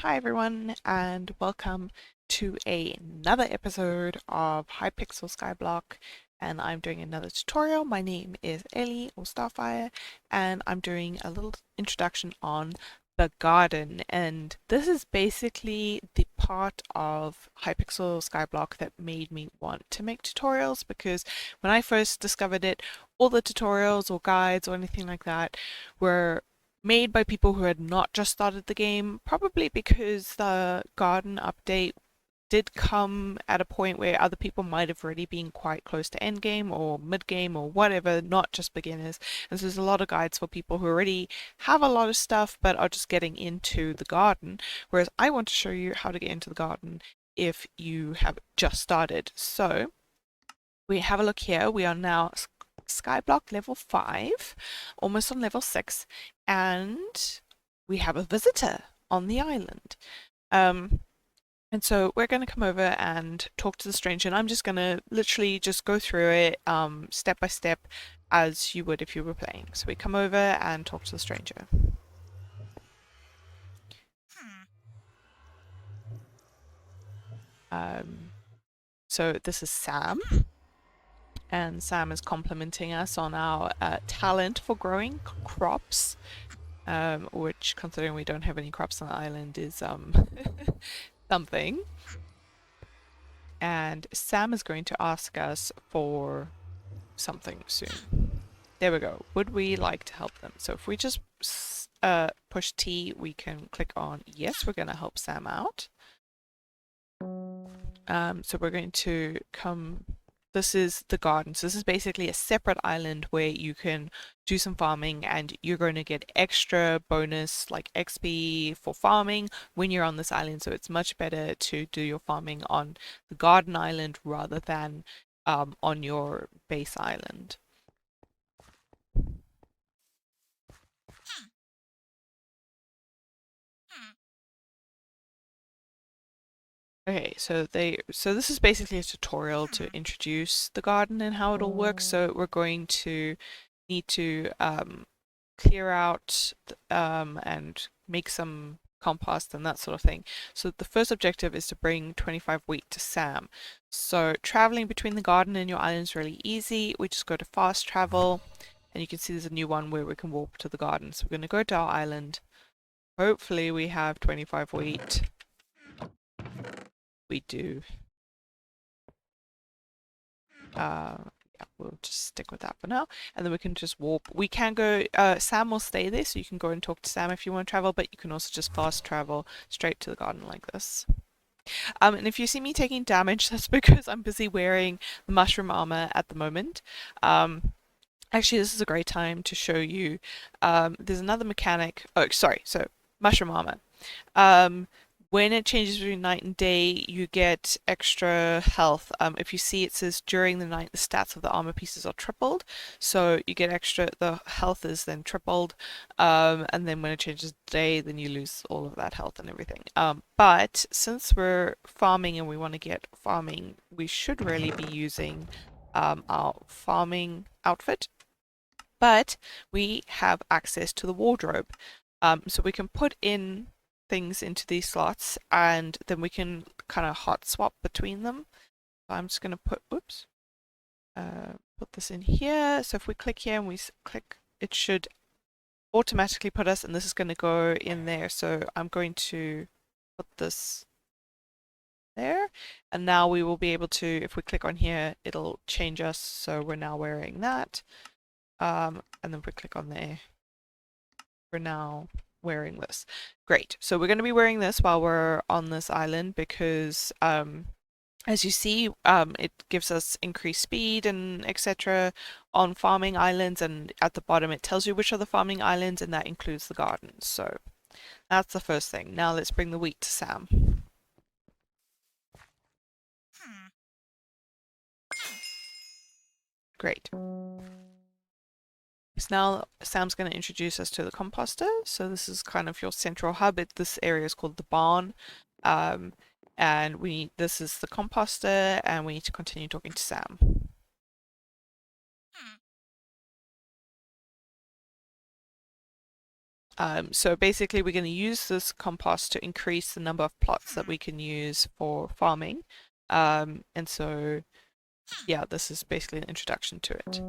Hi everyone, and welcome to another episode of Hypixel Skyblock. And I'm doing another tutorial. My name is Ellie or Starfire, and I'm doing a little introduction on the garden. And this is basically the part of Hypixel Skyblock that made me want to make tutorials, because when I first discovered it, all the tutorials or guides or anything like that were made by people who had not just started the game, probably because the garden update did come at a point where other people might have already been quite close to end game or mid game or whatever, not just beginners. And so there's a lot of guides for people who already have a lot of stuff but are just getting into the garden, whereas I want to show you how to get into the garden if you have just started. So we have a look here. We are now Skyblock level 5, almost on level 6, and we have a visitor on the island. And so we're going to come over and talk to the stranger, and I'm just going to literally just go through it step by step as you would if you were playing. So we come over and talk to the stranger. So this is Sam, and Sam is complimenting us on our talent for growing crops, which, considering we don't have any crops on the island, is something. And Sam is going to ask us for something soon. There we go. Would we like to help them? So if we just push T, we can click on yes, we're going to help Sam out. So we're going to come, this is the garden. So this is basically a separate island where you can do some farming, and you're going to get extra bonus like XP for farming when you're on this island. So it's much better to do your farming on the garden island rather than on your base island. Okay, so this is basically a tutorial to introduce the garden and how it all works. So we're going to need to clear out and make some compost and that sort of thing. So the first objective is to bring 25 wheat to Sam. So traveling between the garden and your island is really easy. We just go to fast travel, and you can see there's a new one where we can warp to the garden. So we're going to go to our island. Hopefully we have 25 wheat. We do. Yeah, we'll just stick with that for now, and then we can just warp. We can go, Sam will stay there, so you can go and talk to Sam if you want to travel, but you can also just fast travel straight to the garden like this. And if you see me taking damage, that's because I'm busy wearing the mushroom armor at the moment. Actually, this is a great time to show you, there's another mechanic. Oh, sorry, so mushroom armor. When it changes between night and day, you get extra health. If you see, it says during the night, the stats of the armor pieces are tripled. So you get extra, the health is then tripled. And then when it changes to day, then you lose all of that health and everything. But since we're farming and we want to get farming, we should really be using our farming outfit. But we have access to the wardrobe. So we can put in things into these slots, and then we can kind of hot swap between them. So I'm just going to put, put this in here. So if we click here and we click, it should automatically put us, and this is going to go in there. So I'm going to put this there, and now we will be able to, if we click on here, it'll change us. So we're now wearing that. And then if we click on there, we're now wearing this. Great. So we're going to be wearing this while we're on this island because as you see, it gives us increased speed and etc. on farming islands, and at the bottom it tells you which are the farming islands, and that includes the gardens. So that's the first thing. Now let's bring the wheat to Sam. Great. So now Sam's going to introduce us to the composter. So this is kind of your central hub. This area is called the barn. And this is the composter, and we need to continue talking to Sam. So basically we're going to use this compost to increase the number of plots that we can use for farming. And so, yeah, this is basically an introduction to it.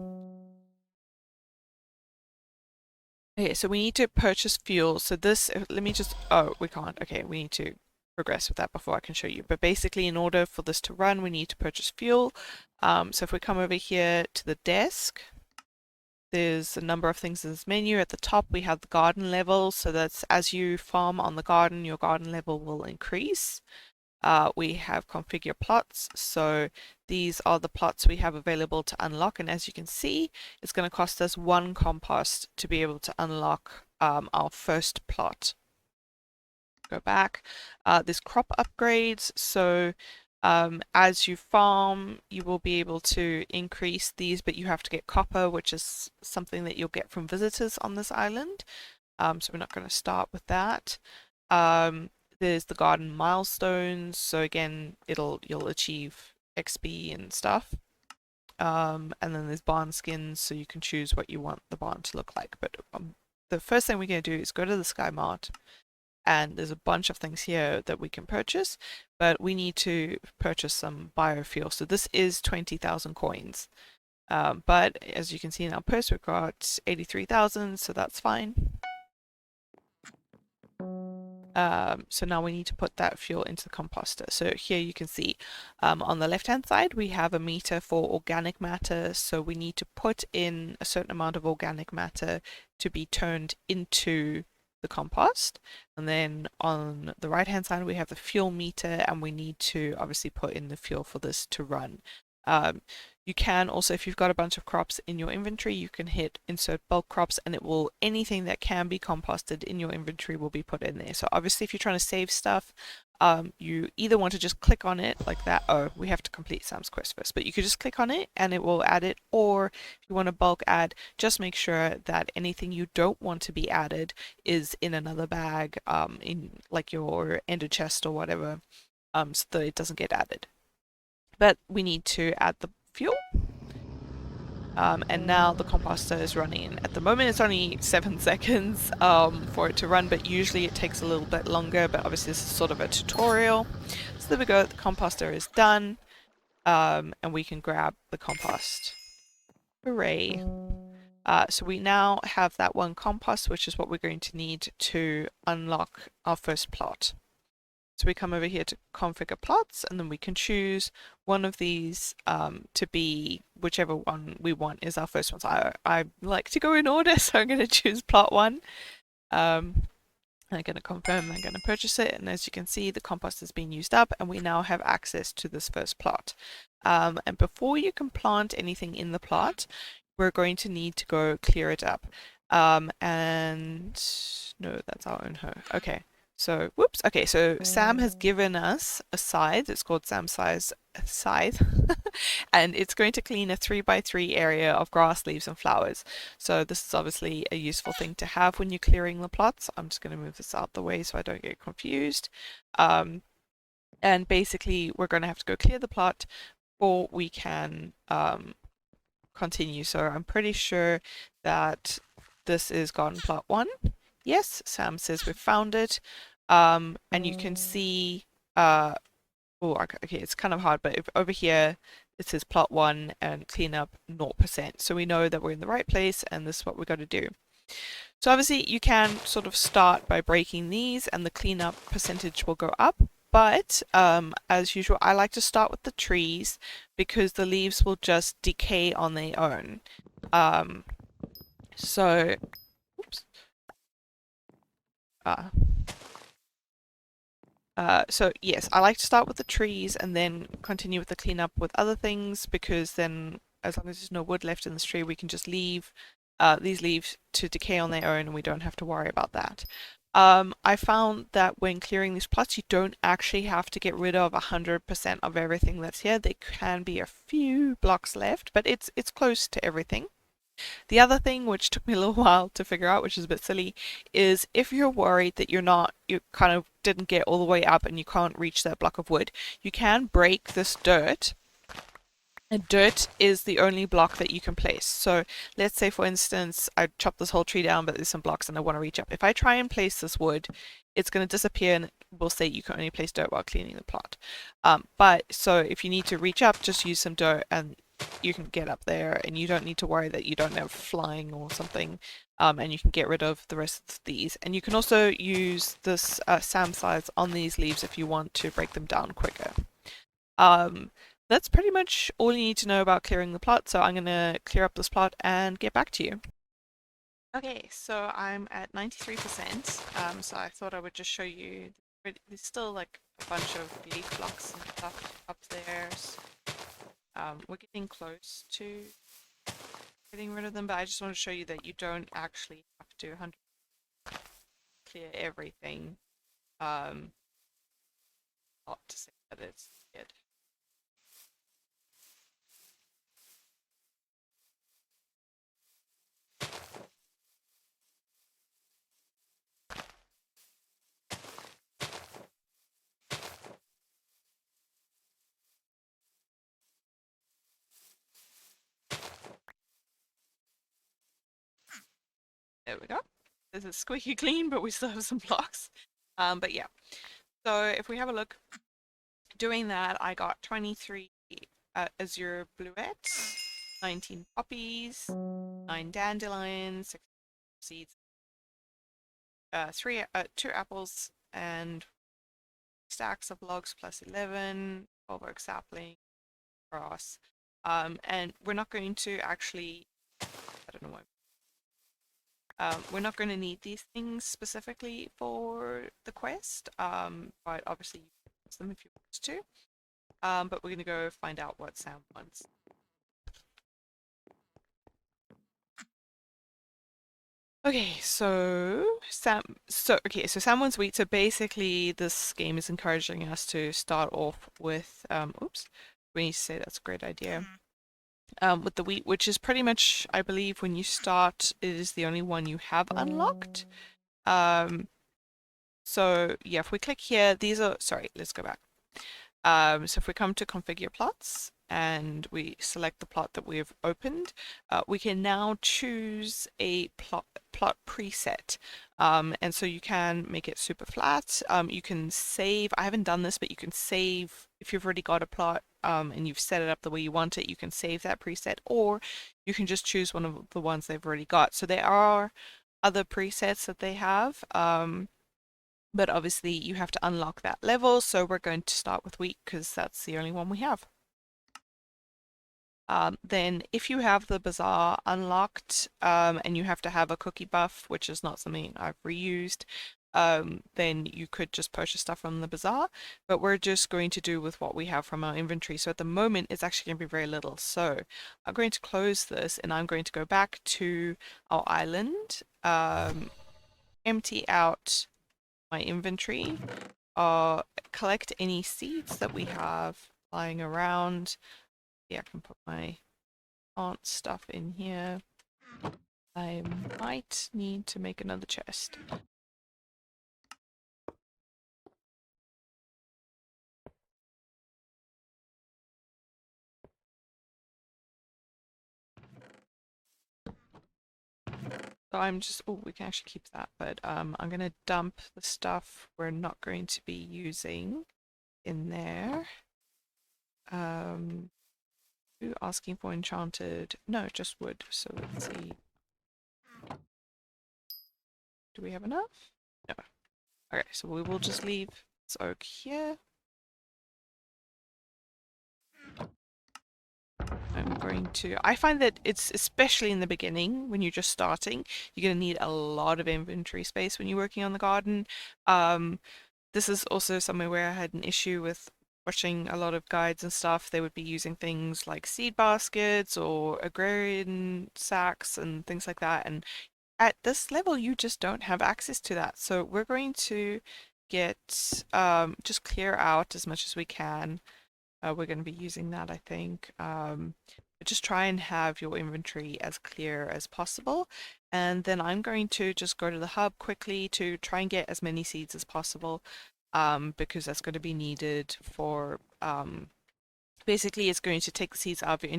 Okay, so we need to purchase fuel. So this, let me just, oh, we can't. Okay, we need to progress with that before I can show you. But basically, in order for this to run, we need to purchase fuel. So if we come over here to the desk, there's a number of things in this menu. At the top, we have the garden level. So that's as you farm on the garden, your garden level will increase. We have configure plots. So these are the plots we have available to unlock. And as you can see, it's going to cost us 1 compost to be able to unlock our first plot. Go back. There's crop upgrades. So as you farm, you will be able to increase these, but you have to get copper, which is something that you'll get from visitors on this island. So we're not going to start with that. There's the garden milestones. So again, you'll achieve XP and stuff. And then there's barn skins, so you can choose what you want the barn to look like. But the first thing we're going to do is go to the Sky Mart. And there's a bunch of things here that we can purchase, but we need to purchase some biofuel. So this is 20,000 coins. But as you can see in our purse, we've got 83,000, so that's fine. So now we need to put that fuel into the composter. So here you can see on the left hand side we have a meter for organic matter, so we need to put in a certain amount of organic matter to be turned into the compost. And then on the right hand side we have the fuel meter, and we need to obviously put in the fuel for this to run. You can also, if you've got a bunch of crops in your inventory, you can hit insert bulk crops, and it will, anything that can be composted in your inventory will be put in there. So obviously if you're trying to save stuff, you either want to just click on it like that. Oh, we have to complete Sam's quest first, but you could just click on it and it will add it. Or if you want to bulk add, just make sure that anything you don't want to be added is in another bag, in like your ender chest or whatever, so that it doesn't get added. But we need to add the fuel. And now the composter is running. At the moment it's only 7 seconds for it to run, but usually it takes a little bit longer, but obviously this is sort of a tutorial. So there we go, the composter is done, and we can grab the compost. Hooray. So we now have that 1 compost, which is what we're going to need to unlock our first plot. So we come over here to configure plots, and then we can choose one of these to be whichever one we want is our first one. So I like to go in order, so I'm going to choose plot 1. I'm going to confirm, I'm going to purchase it, and as you can see the compost is being used up, and we now have access to this first plot. And before you can plant anything in the plot, we're going to need to go clear it up. And no, that's our own hoe. Okay. So, whoops. Okay, so Sam has given us a scythe. It's called Sam's scythe. And it's going to clean a 3x3 area of grass, leaves, and flowers. So this is obviously a useful thing to have when you're clearing the plots. I'm just going to move this out the way so I don't get confused. And basically, we're going to have to go clear the plot before we can continue. So I'm pretty sure that this is garden plot 1. Yes, Sam says we've found it. And you can see, oh, okay, it's kind of hard, but if over here it says plot 1 and clean up 0%. So we know that we're in the right place, and this is what we've got to do. So obviously you can sort of start by breaking these, and the cleanup percentage will go up. But as usual, I like to start with the trees because the leaves will just decay on their own. So, oops. So yes, I like to start with the trees and then continue with the cleanup with other things, because then as long as there's no wood left in this tree, we can just leave these leaves to decay on their own and we don't have to worry about that. I found that when clearing these plots, you don't actually have to get rid of 100% of everything that's here. There can be a few blocks left, but it's close to everything. The other thing, which took me a little while to figure out, which is a bit silly, is if you're worried that you kind of didn't get all the way up and you can't reach that block of wood, you can break this dirt And dirt is the only block that you can place. So let's say, for instance, I chop this whole tree down, but there's some blocks and I want to reach up. If I try and place this wood, it's going to disappear and it will say you can only place dirt while cleaning the plot. But so if you need to reach up, just use some dirt and you can get up there and you don't need to worry that you don't have flying or something. And you can get rid of the rest of these. And you can also use this SAM size on these leaves if you want to break them down quicker. Um, that's pretty much all you need to know about clearing the plot, so I'm going to clear up this plot and get back to you. Okay, so I'm at 93%, so I thought I would just show you, there's still like a bunch of leaf blocks and stuff up there. So, we're getting close to getting rid of them, but I just want to show you that you don't actually have to 100% clear everything, not to say that it's good. There we go. This is squeaky clean, but we still have some blocks. But yeah, so if we have a look, doing that, I got 23 azure bluettes, 19 poppies, 9 dandelions, 6 seeds, 2 apples, and stacks of logs plus 11, 12 oak sapling, grass. And we're not going to actually, I don't know why. We're not going to need these things specifically for the quest, but obviously you can use them if you want to. But we're going to go find out what Sam wants. Okay, so Sam wants wheat. So basically this game is encouraging us to start off with oops, we need to say that's a great idea. With the wheat, which is pretty much, I believe, when you start, it is the only one you have unlocked. So yeah, if we click here, these are, sorry, let's go back. So if we come to configure plots and we select the plot that we've opened, we can now choose a plot preset. And so you can make it super flat. You can save, I haven't done this, but you can save, if you've already got a plot and you've set it up the way you want it, you can save that preset, or you can just choose one of the ones they've already got. So there are other presets that they have. But obviously you have to unlock that level, so we're going to start with wheat because that's the only one we have. Then if you have the bazaar unlocked and you have to have a cookie buff, which is not something I've reused, then you could just purchase stuff from the bazaar, but we're just going to do with what we have from our inventory. So at the moment it's actually going to be very little. So I'm going to close this and I'm going to go back to our island, empty out my inventory, collect any seeds that we have lying around. Yeah, I can put my plant stuff in here. I might need to make another chest. So I'm just, oh, we can actually keep that, but I'm gonna dump the stuff we're not going to be using in there. Asking for enchanted, no, just wood. So let's see. Do we have enough? No. Okay, so we will just leave this oak here. I'm going to, I find that it's, especially in the beginning, when you're just starting, you're going to need a lot of inventory space when you're working on the garden. This is also somewhere where I had an issue with watching a lot of guides and stuff. They would be using things like seed baskets or agrarian sacks and things like that. And at this level, you just don't have access to that. So we're going to get, just clear out as much as we can. We're going to be using that, I think. But just try and have your inventory as clear as possible. And then I'm going to just go to the hub quickly to try and get as many seeds as possible, because that's going to be needed for Basically, it's going to take the seeds out of your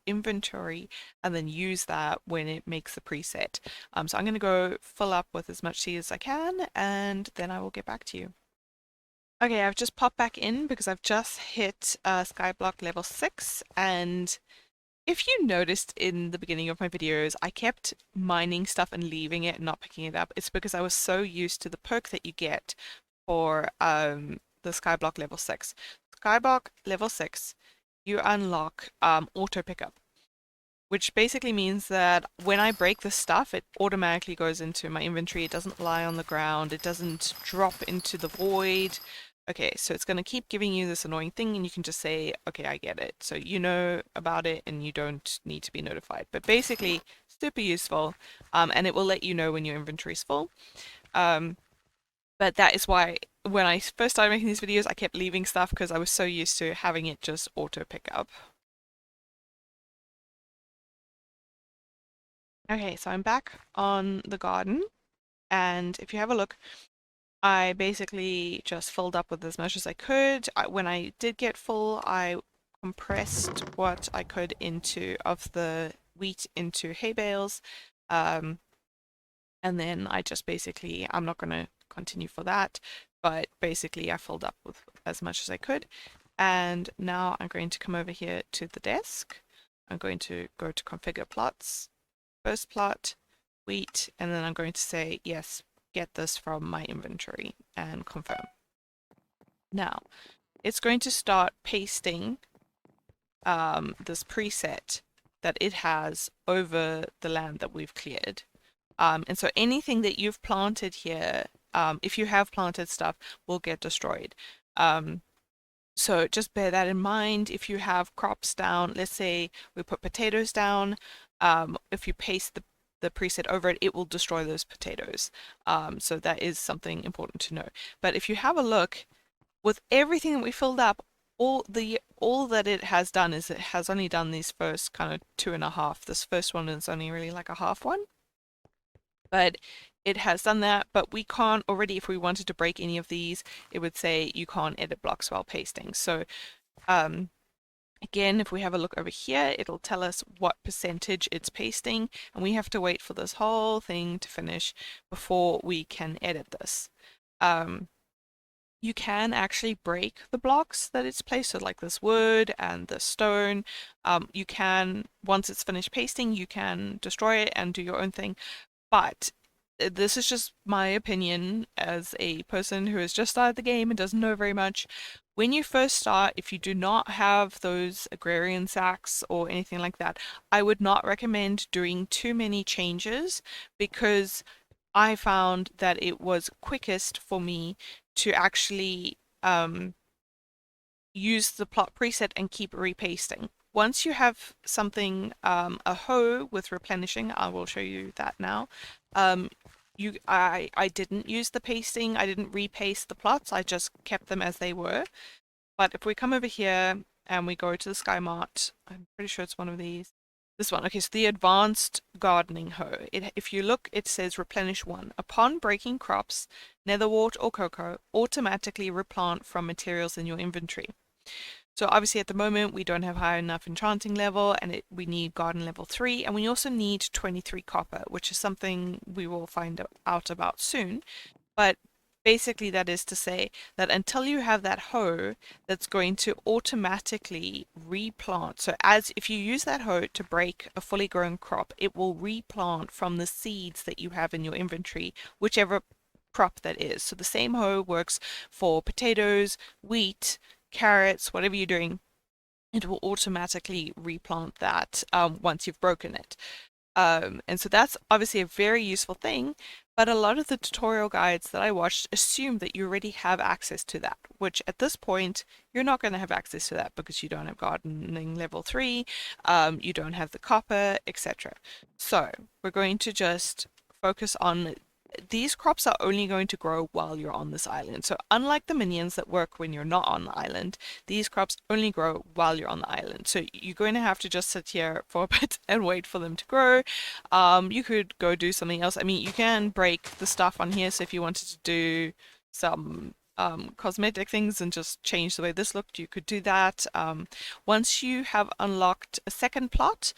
inventory and then use that when it makes the preset. So I'm going to go fill up with as much seed as I can, and then I will get back to you. Okay, I've just popped back in because I've just hit Skyblock level 6, and if you noticed in the beginning of my videos, I kept mining stuff and leaving it and not picking it up. It's because I was so used to the perk that you get for the Skyblock level 6. Skyblock level 6, you unlock auto pickup, which basically means that when I break the stuff, it automatically goes into my inventory. It doesn't lie on the ground. It doesn't drop into the void. Okay, so it's going to keep giving you this annoying thing, and you can just say, okay, I get it. So you know about it, and you don't need to be notified. But basically, super useful, and it will let you know when your inventory is full. But that is why when I first started making these videos, I kept leaving stuff because I was so used to having it just auto pick up. Okay, so I'm back on the garden, and if you have a look, I basically just filled up with as much as I could. When I did get full, I compressed what I could of the wheat into hay bales, and then I just basically, I'm not going to continue for that, but basically I filled up with as much as I could. And now I'm going to come over here to the desk. I'm going to go to configure plots, first plot, wheat, and then I'm going to say, yes, get this from my inventory and confirm. Now, it's going to start pasting this preset that it has over the land that we've cleared. And so anything that you've planted here, if you have planted stuff, will get destroyed. So just bear that in mind. If you have crops down, let's say we put potatoes down, if you paste the preset over it, it will destroy those potatoes. So that is something important to know. But if you have a look, with everything that we filled up, all that it has done is it has only done these first kind of 2.5. This first one is only really like a half one. But it has done that, but we can't already, if we wanted to break any of these, it would say you can't edit blocks while pasting. So again, if we have a look over here, it'll tell us what percentage it's pasting, and we have to wait for this whole thing to finish before we can edit this. You can actually break the blocks that it's placed, so like this wood and the stone. You can, once it's finished pasting, you can destroy it and do your own thing. But this is just my opinion as a person who has just started the game and doesn't know very much. When you first start, if you do not have those agrarian sacks or anything like that, I would not recommend doing too many changes, because I found that it was quickest for me to actually use the plot preset and keep repasting. Once you have something, a hoe with replenishing, I will show you that now. I didn't use the pasting, I didn't repaste the plots, I just kept them as they were. But if we come over here and we go to the Sky Mart, I'm pretty sure it's one of these. This one, okay, so the Advanced Gardening Hoe. If you look, it says replenish 1. Upon breaking crops, netherwort or cocoa, automatically replant from materials in your inventory. So obviously at the moment we don't have high enough enchanting level, and we need garden level 3, and we also need 23 copper, which is something we will find out about soon. But basically that is to say that until you have that hoe that's going to automatically replant, so as if you use that hoe to break a fully grown crop, it will replant from the seeds that you have in your inventory, whichever crop that is. So the same hoe works for potatoes, wheat, carrots, whatever you're doing. It will automatically replant that once you've broken it. And so that's obviously a very useful thing, but a lot of the tutorial guides that I watched assume that you already have access to that, which at this point, you're not going to have access to that because you don't have gardening level 3, you don't have the copper, etc. So we're going to just focus on these crops are only going to grow while you're on this island. So unlike the minions that work when you're not on the island, these crops only grow while you're on the island. So you're going to have to just sit here for a bit and wait for them to grow. You could go do something else. I mean, you can break the stuff on here. So if you wanted to do some cosmetic things and just change the way this looked, you could do that. Once you have unlocked a second plot,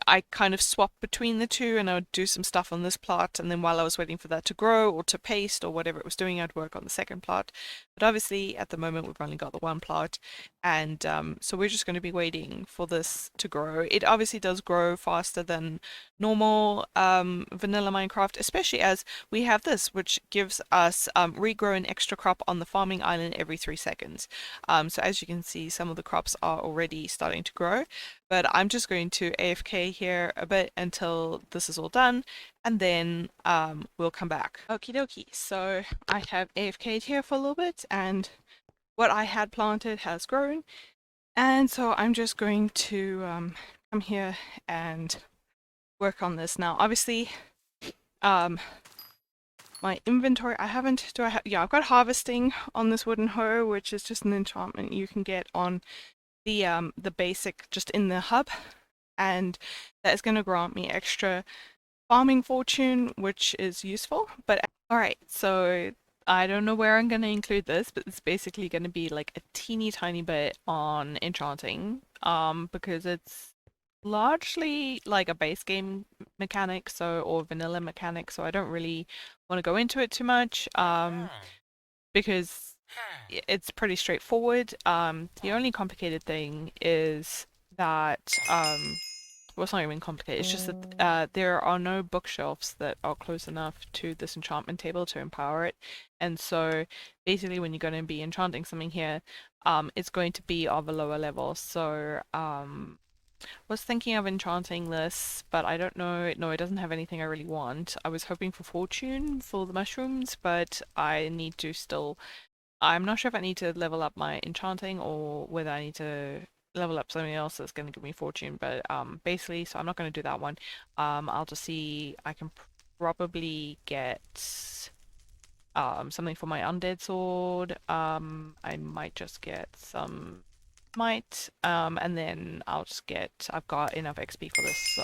I kind of swapped between the two, and I would do some stuff on this plot, and then while I was waiting for that to grow or to paste or whatever it was doing, I'd work on the second plot. But obviously at the moment we've only got the one plot, and so we're just going to be waiting for this to grow. It obviously does grow faster than normal vanilla Minecraft, especially as we have this, which gives us regrow an extra crop on the farming island every 3 seconds. So as you can see, some of the crops are already starting to grow. But I'm just going to AFK here a bit until this is all done, and then we'll come back. Okie dokie, so I have AFK'd here for a little bit, and what I had planted has grown, and so I'm just going to come here and work on this now. Obviously, my inventory, yeah, I've got harvesting on this wooden hoe, which is just an enchantment you can get on the basic just in the hub, and that is going to grant me extra farming fortune, which is useful. But alright, so I don't know where I'm going to include this, but it's basically going to be like a teeny tiny bit on enchanting, because it's largely like a base game mechanic, or vanilla mechanic, so I don't really want to go into it too much, because it's pretty straightforward. The only complicated thing is that, well, it's not even complicated, it's just that there are no bookshelves that are close enough to this enchantment table to empower it. And so basically when you're going to be enchanting something here, it's going to be of a lower level. So was thinking of enchanting this, but I don't know. No, it doesn't have anything I really want. I was hoping for fortune for the mushrooms, but I need to still, I'm not sure if I need to level up my enchanting or whether I need to level up something else that's going to give me fortune, but basically, so I'm not going to do that one. I'll just see, I can probably get something for my undead sword. I might just get some might, and then I'll just get, I've got enough XP for this, so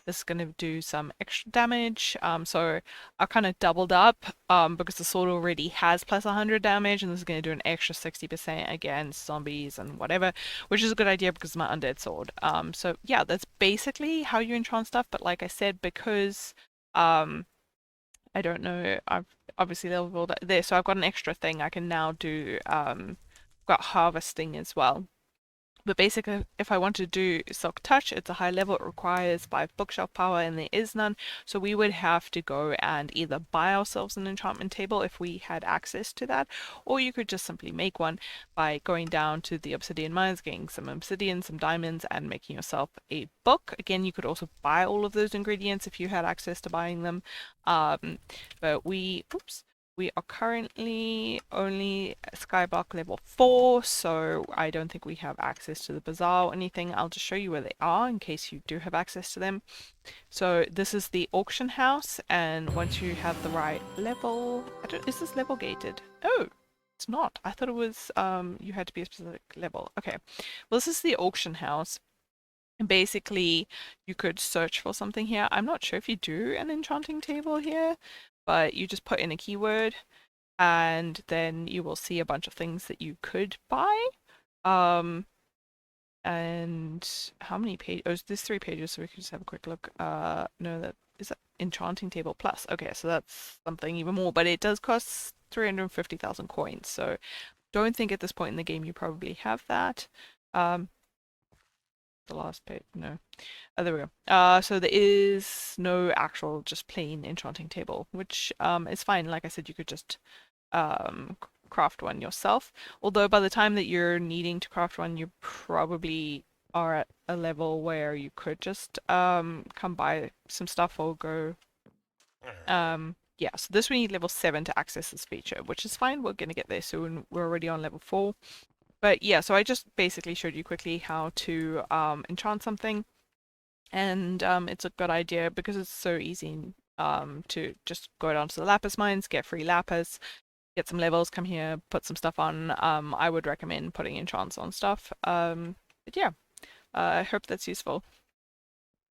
this is going to do some extra damage. So I kind of doubled up because the sword already has plus 100 damage, and this is going to do an extra 60% against zombies and whatever, which is a good idea because of my undead sword. So yeah, that's basically how you enchant stuff, but like I said, because I don't know, I've obviously leveled there, so I've got an extra thing I can now do. Got harvesting as well. But basically, if I want to do Silk Touch, it's a high level, it requires 5 bookshelf power, and there is none. So we would have to go and either buy ourselves an enchantment table if we had access to that, or you could just simply make one by going down to the obsidian mines, getting some obsidian, some diamonds, and making yourself a book. Again, you could also buy all of those ingredients if you had access to buying them. But we are currently only Skyblock level 4, so I don't think we have access to the bazaar or anything. I'll just show you where they are in case you do have access to them. So this is the auction house, and once you have the right level, is this level gated? Oh, it's not. I thought it was you had to be a specific level. Okay, well, this is the auction house. And basically, you could search for something here. I'm not sure if you do an enchanting table here, but you just put in a keyword, and then you will see a bunch of things that you could buy. And how many pages? Oh, there's 3 pages, so we can just have a quick look. No, that is that enchanting table plus. Okay, so that's something even more, but it does cost 350,000 coins. So don't think at this point in the game you probably have that. The last page, no. Oh, there we go. So there is no actual just plain enchanting table, which is fine. Like I said, you could just craft one yourself. Although by the time that you're needing to craft one, you probably are at a level where you could just come buy some stuff or go. Yeah, so this we need level 7 to access this feature, which is fine. We're gonna get there soon. We're already on level 4. But yeah, so I just basically showed you quickly how to enchant something, and it's a good idea because it's so easy to just go down to the lapis mines, get free lapis, get some levels, come here, put some stuff on. I would recommend putting enchants on stuff. But yeah, I hope that's useful.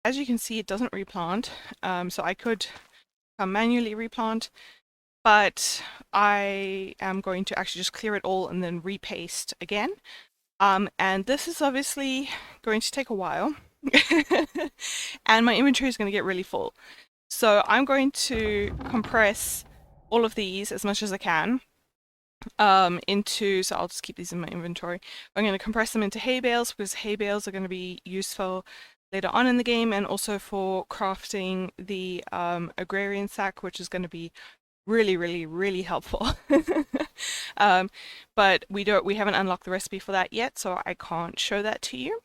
As you can see, it doesn't replant, so I could manually replant. but I am going to actually just clear it all and then repaste again. And this is obviously going to take a while. And my inventory is going to get really full. So I'm going to compress all of these as much as I can so I'll just keep these in my inventory. I'm going to compress them into hay bales because hay bales are going to be useful later on in the game, and also for crafting the agrarian sack, which is going to be really helpful. But we haven't unlocked the recipe for that yet, so I can't show that to you.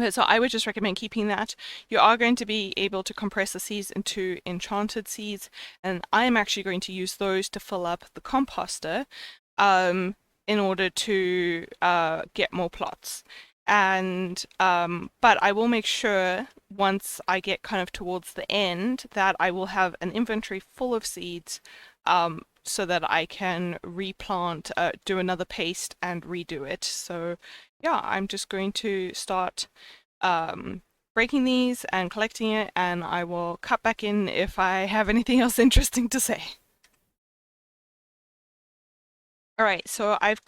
So I would just recommend keeping that. You are going to be able to compress the seeds into enchanted seeds, and I am actually going to use those to fill up the composter in order to get more plots. And but I will make sure once I get kind of towards the end that I will have an inventory full of seeds so that I can replant, do another paste and redo it. So yeah, I'm just going to start breaking these and collecting it, and I will cut back in if I have anything else interesting to say. Alright, so I've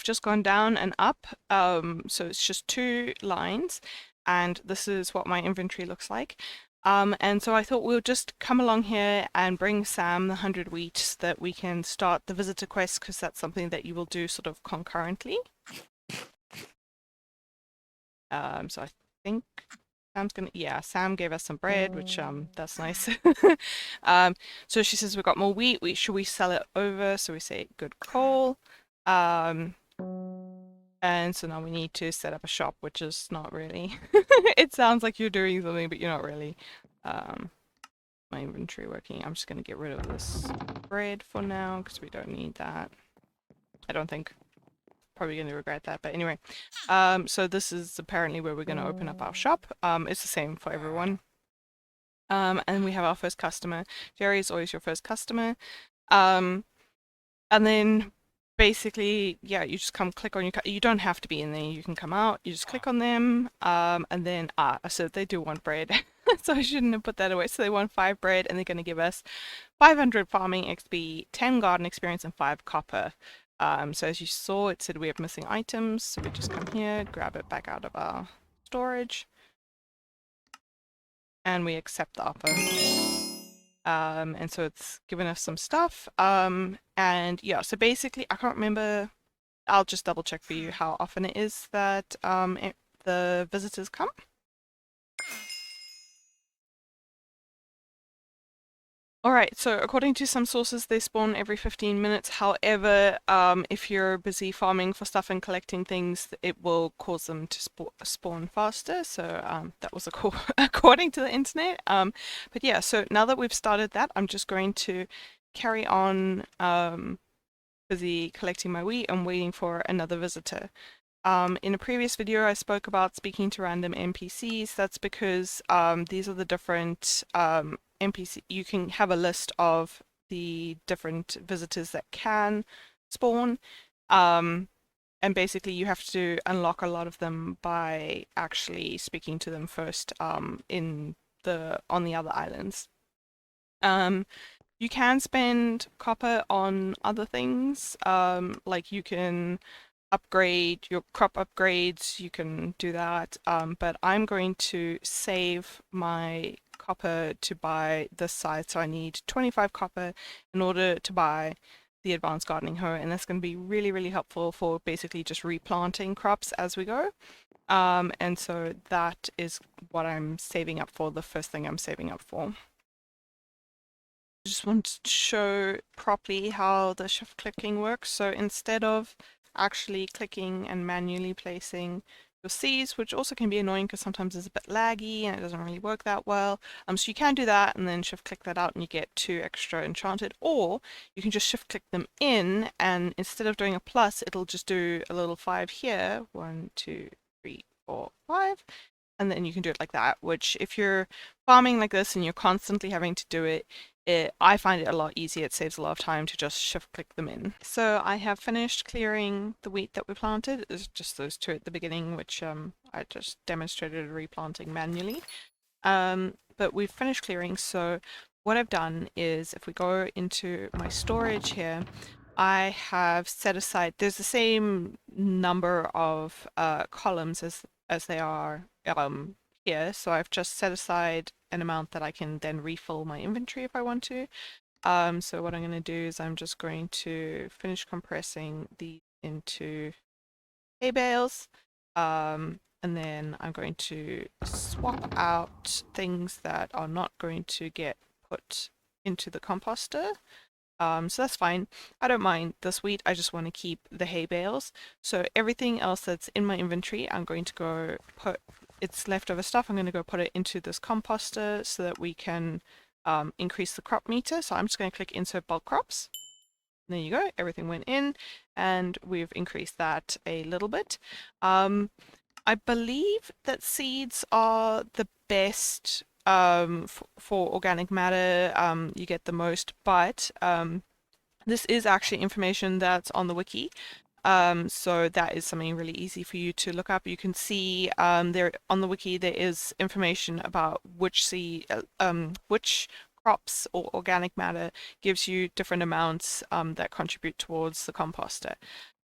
just gone down and up, so it's just 2 lines, and this is what my inventory looks like. And so I thought we'll just come along here and bring Sam the 100 wheat so that we can start the visitor quest, because that's something that you will do sort of concurrently. So I think Sam gave us some bread, which that's nice. So she says we've got more wheat. Should we sell it over? So we say good call. And so now we need to set up a shop, which is not really. It sounds like you're doing something, but you're not really. My inventory working. I'm just gonna get rid of this bread for now because we don't need that. I don't think. Probably going to regret that, but anyway. So this is apparently where we're going to open up our shop. It's the same for everyone. And we have our first customer. Jerry is always your first customer. And then basically, yeah, you just come click on your, you don't have to be in there, you can come out, you just click on them, and then, so they do want bread. So I shouldn't have put that away. So they want 5 bread, and they're going to give us 500 farming XP, 10 garden experience, and 5 copper. So as you saw, it said we have missing items, so we just come here, grab it back out of our storage, and we accept the offer. And so it's given us some stuff. And yeah, so basically, I can't remember, I'll just double check for you how often it is that the visitors come. Alright, so according to some sources, they spawn every 15 minutes. However, if you're busy farming for stuff and collecting things, it will cause them to spawn faster. So that was according to the internet. But yeah, so now that we've started that, I'm just going to carry on busy collecting my wheat and waiting for another visitor. In a previous video, I spoke about speaking to random NPCs. That's because these are the different NPC. You can have a list of the different visitors that can spawn, and basically you have to unlock a lot of them by actually speaking to them first on the other islands. You can spend copper on other things, like you can upgrade your crop upgrades, you can do that, but I'm going to save my copper to buy this side, so I need 25 copper in order to buy the Advanced Gardening Hoe, and that's going to be really helpful for basically just replanting crops as we go. And so that is what I'm saving up for, the first thing I'm saving up for. I just want to show properly how the shift clicking works. So instead of actually clicking and manually placing your seeds, which also can be annoying because sometimes it's a bit laggy and it doesn't really work that well. So you can do that and then shift click that out and you get 2 extra enchanted, or you can just shift click them in, and instead of doing a plus, it'll just do a little 5 here. 1, 2, 3, 4, 5. And then you can do it like that, which if you're farming like this and you're constantly having to do it, I find it a lot easier. It saves a lot of time to just shift click them in. So I have finished clearing the wheat that we planted. It's just those 2 at the beginning, which I just demonstrated replanting manually. But we've finished clearing, so what I've done is if we go into my storage here, I have set aside, there's the same number of columns as they are here, so I've just set aside an amount that I can then refill my inventory if I want to. So what I'm going to do is I'm just going to finish compressing these into hay bales. And then I'm going to swap out things that are not going to get put into the composter. So that's fine. I don't mind this wheat. I just want to keep the hay bales. So everything else that's in my inventory, I'm going to go put its leftover stuff. I'm going to go put it into this composter so that we can increase the crop meter. So I'm just going to click insert bulk crops. There you go. Everything went in, and we've increased that a little bit. I believe that seeds are the best for organic matter. You get the most, but this is actually information that's on the wiki. So that is something really easy for you to look up. You can see there on the wiki there is information about which crops or organic matter gives you different amounts that contribute towards the composter.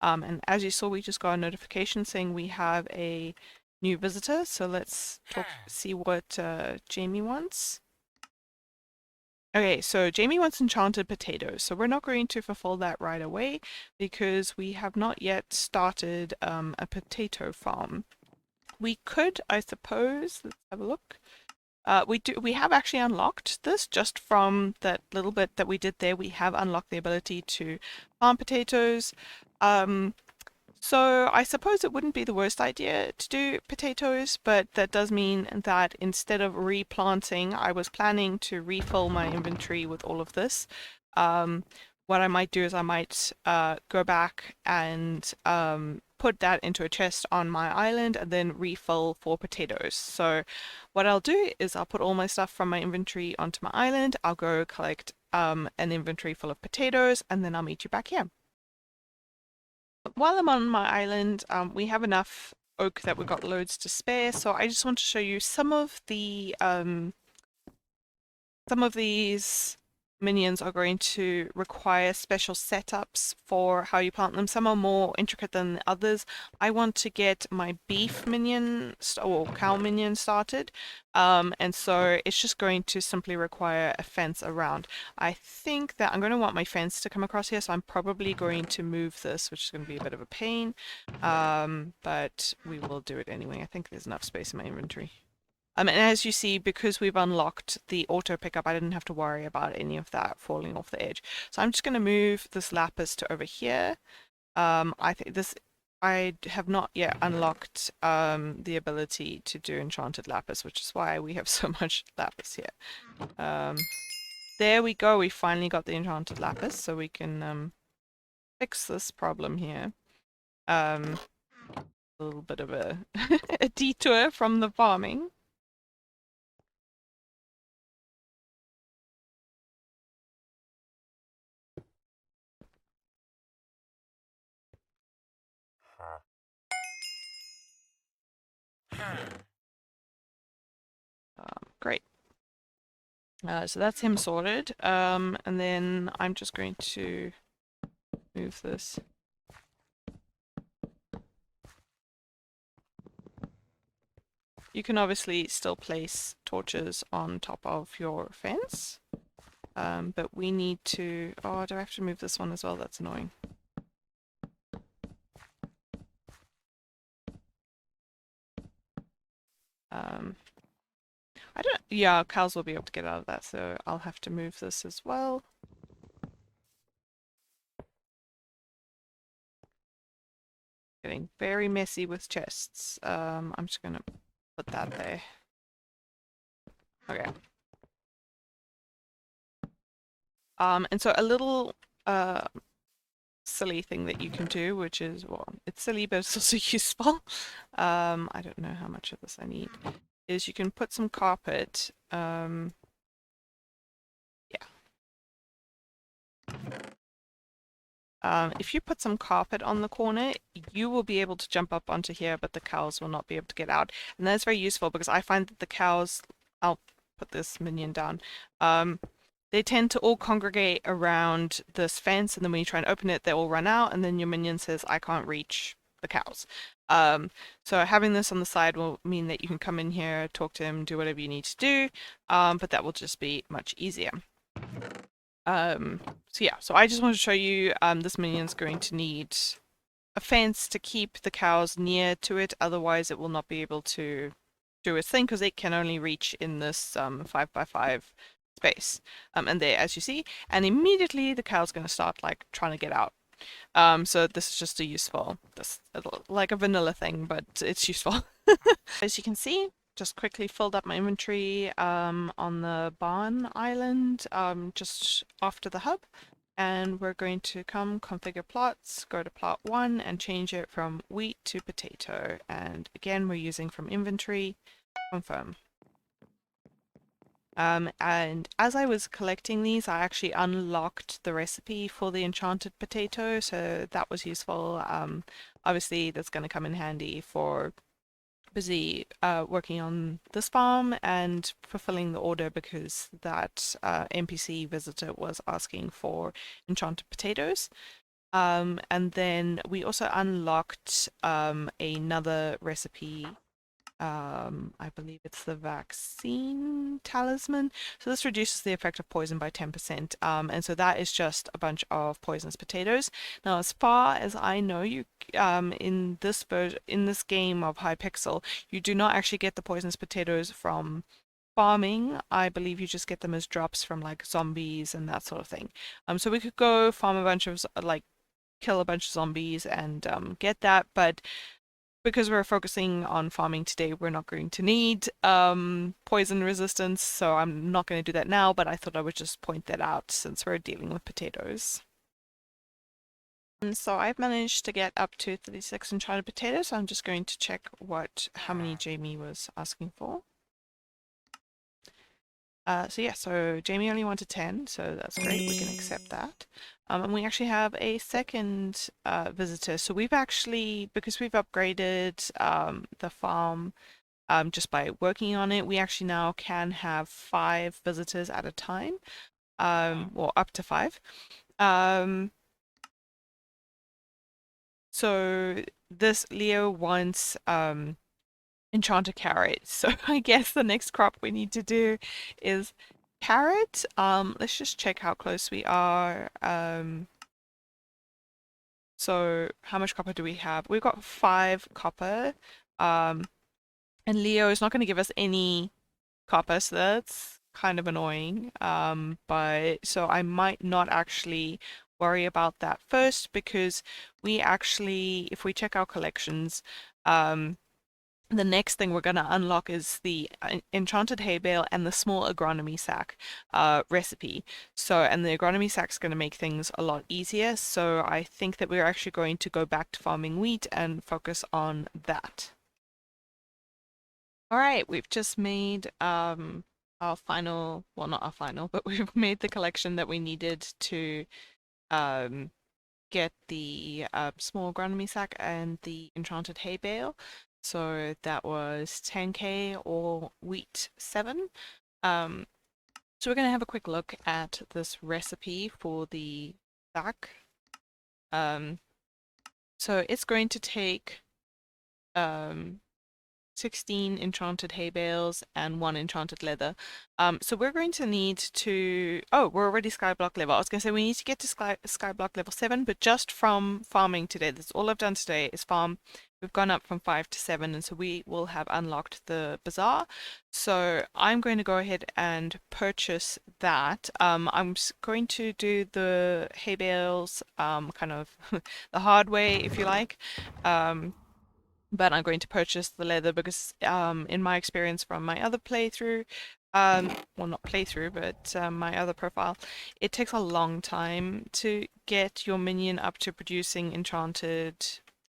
And as you saw, we just got a notification saying we have a new visitor. So let's see what Jamie wants. Okay, so Jamie wants enchanted potatoes. So we're not going to fulfill that right away because we have not yet started a potato farm. We could, I suppose, let's have a look. We have actually unlocked this just from that little bit that we did there. We have unlocked the ability to farm potatoes. So I suppose it wouldn't be the worst idea to do potatoes, but that does mean that instead of replanting, I was planning to refill my inventory with all of this. What I might do is I might go back and put that into a chest on my island and then refill for potatoes. So what I'll do is I'll put all my stuff from my inventory onto my island. I'll go collect an inventory full of potatoes, and then I'll meet you back here. While I'm on my island, we have enough oak that we've got loads to spare, so I just want to show you some of these minions are going to require special setups for how you plant them. Some are more intricate than others. I want to get my beef minion or cow minion started, and so it's just going to simply require a fence around. I think that I'm going to want my fence to come across here, so I'm probably going to move this, which is going to be a bit of a pain, but we will do it anyway. I think there's enough space in my inventory. And as you see, because we've unlocked the auto pickup, I didn't have to worry about any of that falling off the edge. So I'm just going to move this lapis to over here. I think I have not yet unlocked the ability to do enchanted lapis, which is why we have so much lapis here. There we go. We finally got the enchanted lapis, so we can fix this problem here. A little bit of a, a detour from the farming. Great. So that's him sorted. And then I'm just going to move this. You can obviously still place torches on top of your fence. But we need to... Oh, do I have to move this one as well? That's annoying. I don't... Yeah, cows will be able to get out of that, so I'll have to move this as well. Getting very messy with chests. I'm just gonna put that there. Okay. And so a little silly thing that you can do, which is, well, it's silly, but it's also useful. I don't know how much of this I need. Is you can put some carpet. Yeah. If you put some carpet on the corner, you will be able to jump up onto here, but the cows will not be able to get out. And that's very useful because I find that the cows, I'll put this minion down. they tend to all congregate around this fence, and then when you try and open it, they all run out, and then your minion says, I can't reach the cows. So having this on the side will mean that you can come in here, talk to him, do whatever you need to do, but that will just be much easier. So yeah, so I just want to show you this minion's going to need a fence to keep the cows near to it, otherwise it will not be able to do its thing because it can only reach in this 5x5 space. And there, as you see, and immediately the cow's going to start like trying to get out. So this is just a useful, like a vanilla thing, but it's useful. As you can see, just quickly filled up my inventory on the barn island just after the hub. And we're going to come configure plots, go to plot 1 and change it from wheat to potato. And again, we're using from inventory, confirm. And as I was collecting these, I actually unlocked the recipe for the enchanted potato, so that was useful. Obviously, that's going to come in handy for busy working on this farm and fulfilling the order because that NPC visitor was asking for enchanted potatoes. And then we also unlocked another recipe. I believe it's the vaccine talisman. So this reduces the effect of poison by 10%. And so that is just a bunch of poisonous potatoes. Now, as far as I know, you in this game of Hypixel, you do not actually get the poisonous potatoes from farming. I believe you just get them as drops from like zombies and that sort of thing. So we could go farm a bunch of kill a bunch of zombies and get that, but because we're focusing on farming today, we're not going to need poison resistance, so I'm not going to do that now, but I thought I would just point that out since we're dealing with potatoes. And so I've managed to get up to 36 enchanted potatoes, so I'm just going to check how many Jamie was asking for. So yeah, so Jamie only wanted 10, so that's great, we can accept that. And we actually have a second visitor. So we've actually, because we've upgraded the farm just by working on it, we actually now can have 5 visitors at a time, or up to 5. So this Leo wants enchanted carrot. So I guess the next crop we need to do is carrot. Let's just check how close we are. So how much copper do we have? We've got 5 copper. And Leo is not going to give us any copper, so that's kind of annoying. But so I might not actually worry about that first because we actually, if we check our collections, the next thing we're going to unlock is the enchanted hay bale and the small agronomy sack recipe. So, and the agronomy sack is going to make things a lot easier. So I think that we're actually going to go back to farming wheat and focus on that. All right, we've just made our final, well, not our final, but we've made the collection that we needed to get the small agronomy sack and the enchanted hay bale. So that was 10k or wheat 7. So we're going to have a quick look at this recipe for the sack. So it's going to take 16 enchanted hay bales and 1 enchanted leather. So we're going to need to, oh, we're already skyblock level. I was going to say we need to get to skyblock level 7, but just from farming today. That's all I've done today is farm. We've gone up from 5 to 7, and so we will have unlocked the bazaar. So I'm going to go ahead and purchase that. I'm going to do the hay bales kind of the hard way, if you like. But I'm going to purchase the leather because in my experience from my other playthrough, well, not playthrough, but my other profile, it takes a long time to get your minion up to producing enchanted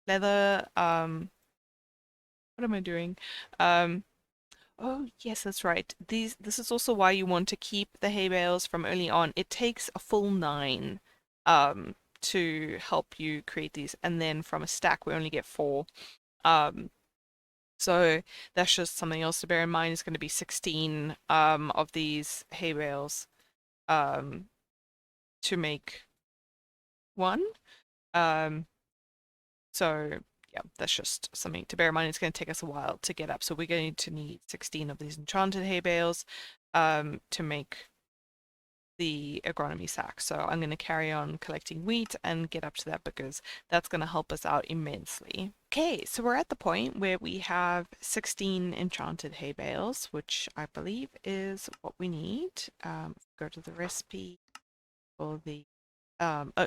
leather. What am I doing? Oh yes, that's right. This is also why you want to keep the hay bales from early on. It takes a full 9 to help you create these, and then from a stack we only get 4. So that's just something else to bear in mind. It's going to be 16 of these hay bales to make one. So yeah, that's just something to bear in mind. It's going to take us a while to get up. So we're going to need 16 of these enchanted hay bales to make the agronomy sack. So I'm going to carry on collecting wheat and get up to that because that's going to help us out immensely. Okay, so we're at the point where we have 16 enchanted hay bales, which I believe is what we need. Go to the recipe for the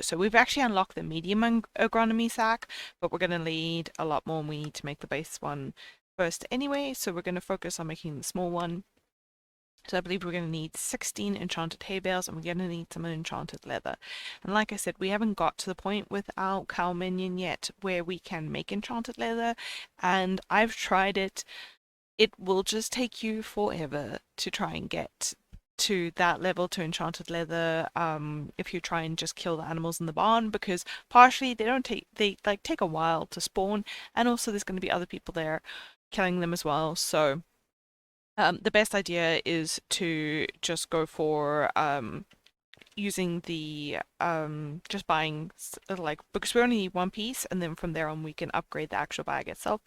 so we've actually unlocked the medium agronomy sack, but we're going to need a lot more and we need to make the base one first anyway, so we're going to focus on making the small one. So I believe we're going to need 16 enchanted hay bales and we're going to need some enchanted leather. And like I said, we haven't got to the point with our cow minion yet where we can make enchanted leather, and I've tried it. It will just take you forever to try and get to that level, to enchanted leather, if you try and just kill the animals in the barn, because partially they take a while to spawn, and also there's going to be other people there killing them as well. So the best idea is to just go for using the just buying like, because we only need one piece and then from there on we can upgrade the actual bag itself.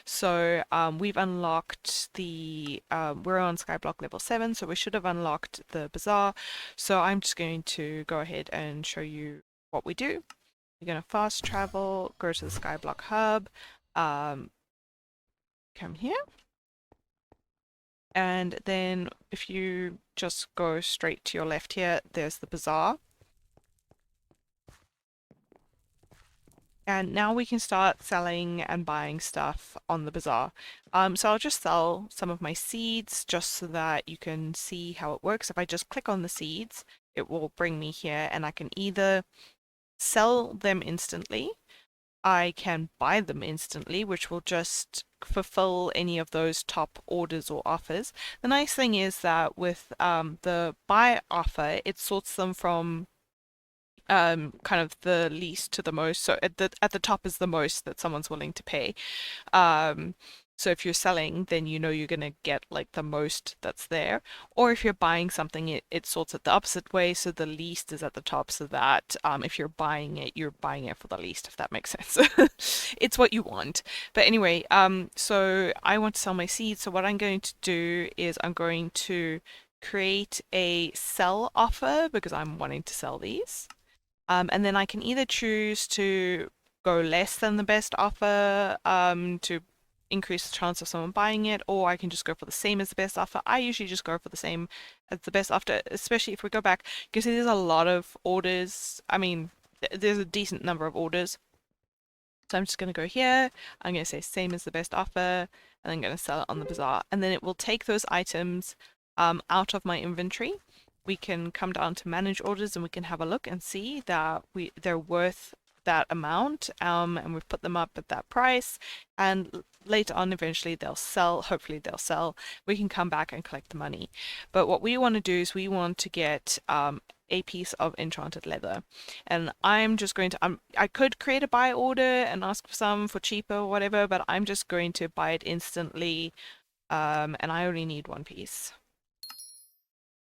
So we've unlocked the we're on Skyblock level 7, so we should have unlocked the bazaar. So I'm just going to go ahead and show you what we do. You're going to fast travel, go to the Skyblock hub, come here. And then if you just go straight to your left here, there's the bazaar. And now we can start selling and buying stuff on the bazaar. So I'll just sell some of my seeds just so that you can see how it works. If I just click on the seeds, it will bring me here and I can either sell them instantly, I can buy them instantly, which will just fulfill any of those top orders or offers. The nice thing is that with the buy offer, it sorts them from kind of the least to the most. So at the top is the most that someone's willing to pay. So if you're selling, then you know you're going to get like the most that's there. Or if you're buying something, it sorts it the opposite way. So the least is at the top, so that if you're buying it, you're buying it for the least, if that makes sense. It's what you want. But anyway, so I want to sell my seeds. So what I'm going to do is I'm going to create a sell offer because I'm wanting to sell these. And then I can either choose to go less than the best offer to increase the chance of someone buying it, or I can just go for the same as the best offer. I usually just go for the same as the best offer, especially if we go back. You can see there's a lot of orders. I mean, there's a decent number of orders. So I'm just going to go here. I'm going to say same as the best offer, and I'm going to sell it on the bazaar. And then it will take those items out of my inventory. We can come down to manage orders and we can have a look and see that they're worth that amount, and we've put them up at that price, and later on eventually they'll sell. Hopefully they'll sell. We can come back and collect the money. But what we want to do is we want to get a piece of enchanted leather, and I'm just going to I could create a buy order and ask for some for cheaper or whatever, but I'm just going to buy it instantly, and I only need one piece.